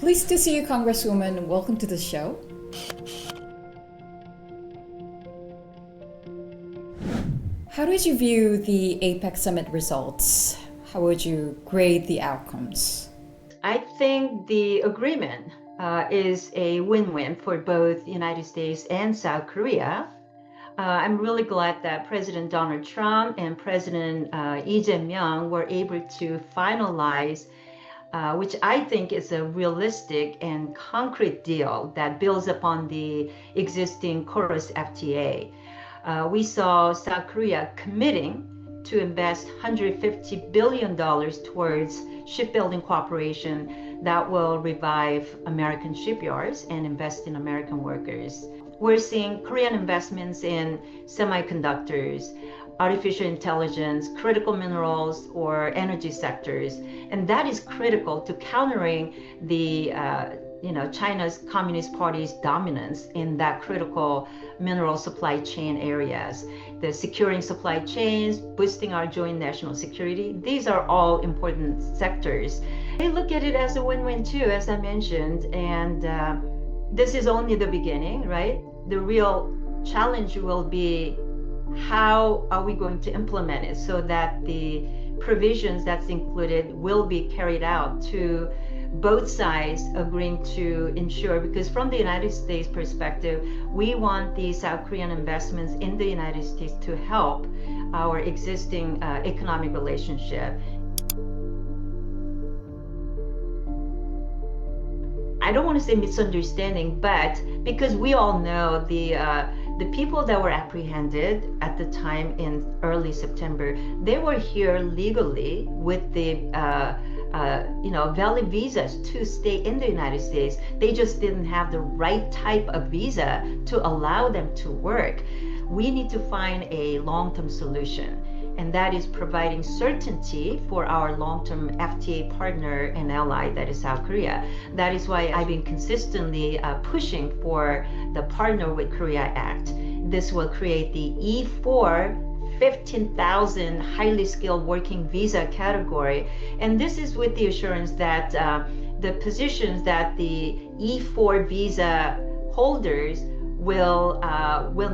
Pleased to see you, Congresswoman. Welcome to the show. How did you view the APEC summit results? How would you grade the outcomes? I think the agreement is a win-win for both the United States and South Korea. I'm really glad that President Donald Trump and President Ijian were able to finalize which I think is a realistic and concrete deal that builds upon the existing KORUS FTA. We saw South Korea committing to invest $150 billion towards shipbuilding cooperation that will revive American shipyards and invest in American workers. We're seeing Korean investments in semiconductors, artificial intelligence, critical minerals, or energy sectors. And that is critical to countering the China's Communist Party's dominance in that critical mineral supply chain areas. The securing supply chains, boosting our joint national security, these are all important sectors. I look at it as a win-win too, as I mentioned, and this is only the beginning, right? The real challenge will be how are we going to implement it so that the provisions that's included will be carried out to both sides agreeing to ensure, because from the United States perspective, we want the South Korean investments in the United States to help our existing economic relationship. I don't want to say misunderstanding, but because we all know the people that were apprehended at the time in early September, they were here legally with the valid visas to stay in the United States. They just didn't have the right type of visa to allow them to work. We need to find a long-term solution, and that is providing certainty for our long-term FTA partner and ally, that is South Korea. That is why I've been consistently pushing for the Partner with Korea Act. This will create the E4 15,000 highly skilled working visa category. And this is with the assurance that the positions that the E4 visa holders will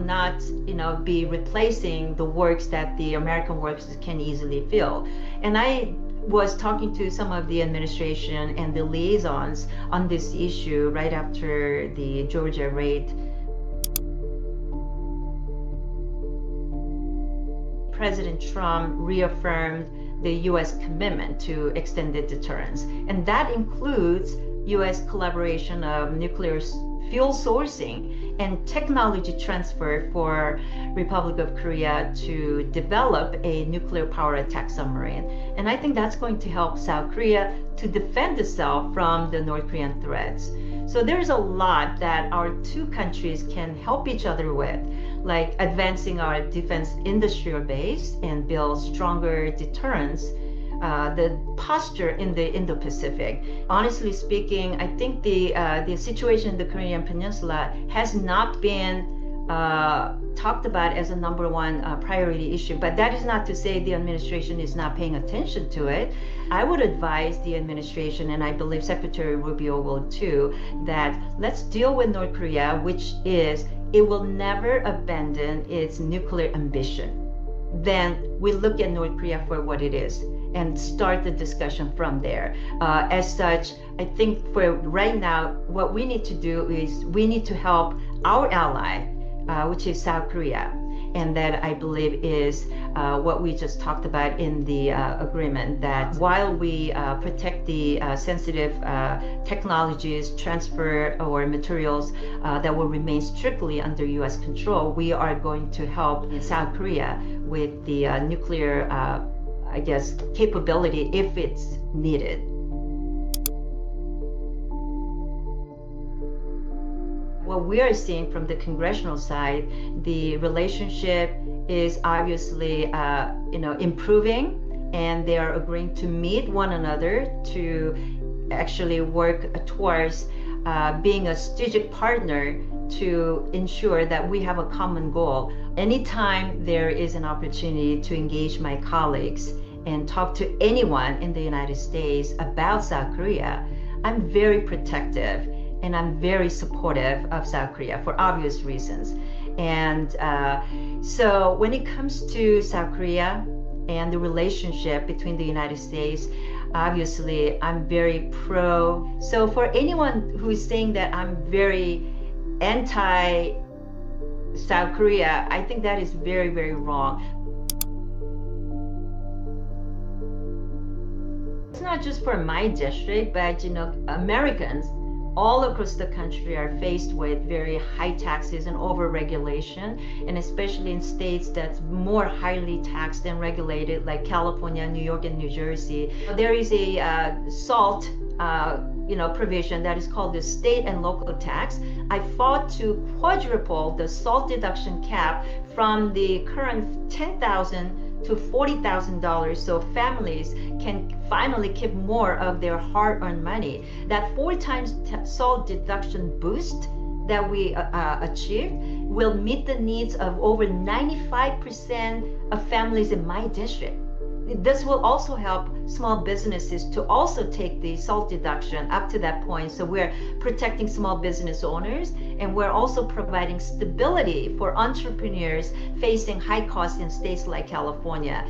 not be replacing the works that the American workers can easily fill. And I was talking to some of the administration and the liaisons on this issue right after the Georgia raid. President Trump reaffirmed the U.S. commitment to extended deterrence, and that includes U.S. collaboration of nuclear fuel sourcing and technology transfer for Republic of Korea to develop a nuclear power attack submarine. And I think that's going to help South Korea to defend itself from the North Korean threats. So there's a lot that our two countries can help each other with, like advancing our defense industrial base and build stronger deterrence, the posture in the Indo-Pacific. Honestly speaking, I think the situation in the Korean Peninsula has not been talked about as a number one priority issue, but that is not to say the administration is not paying attention to it. I would advise the administration, and I believe Secretary Rubio will too, that let's deal with North Korea, which is it will never abandon its nuclear ambition. Then we look at North Korea for what it is and start the discussion from there. As such, I think for right now, what we need to do is we need to help our ally, which is South Korea. And that I believe is what we just talked about in the agreement, that while we protect the sensitive technologies, transfer or materials that will remain strictly under US control, we are going to help South Korea with the nuclear, capability if it's needed. What we are seeing from the congressional side, the relationship is obviously, improving, and they are agreeing to meet one another to actually work towards being a strategic partner to ensure that we have a common goal. Anytime there is an opportunity to engage my colleagues and talk to anyone in the United States about South Korea, I'm very protective and I'm very supportive of South Korea for obvious reasons. And so when it comes to South Korea and the relationship between the United States, obviously I'm very pro. So for anyone who is saying that I'm very anti South Korea, I think that is very, very wrong. It's not just for my district, but Americans all across the country are faced with very high taxes and over-regulation, and especially in states that's more highly taxed and regulated, like California, New York, and New Jersey. There is a SALT provision that is called the state and local tax. I fought to quadruple the SALT deduction cap from the current $10,000 to $40,000, so families can finally keep more of their hard-earned money. That 4 times SALT deduction boost that we achieved will meet the needs of over 95% of families in my district. This will also help small businesses to also take the SALT deduction up to that point. So we're protecting small business owners, and we're also providing stability for entrepreneurs facing high costs in states like California.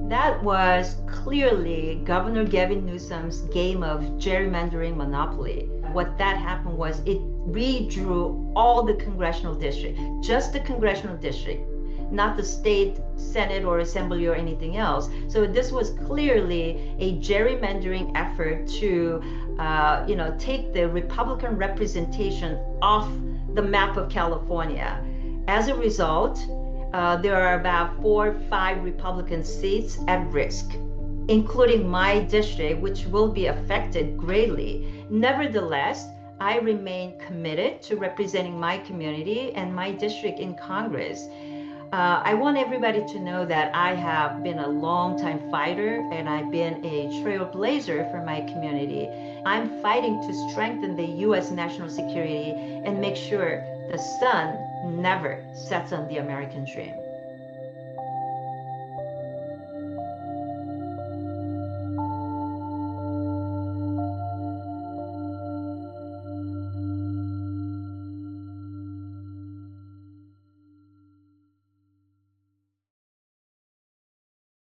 That was clearly Governor Gavin Newsom's game of gerrymandering monopoly. What that happened was it redrew all the congressional district, just the congressional district, not the state Senate or Assembly or anything else. So this was clearly a gerrymandering effort to, take the Republican representation off the map of California. As a result, there are about 4 or 5 Republican seats at risk, including my district, which will be affected greatly. Nevertheless, I remain committed to representing my community and my district in Congress. I want everybody to know that I have been a long-time fighter and I've been a trailblazer for my community. I'm fighting to strengthen the U.S. national security and make sure the sun never sets on the American dream.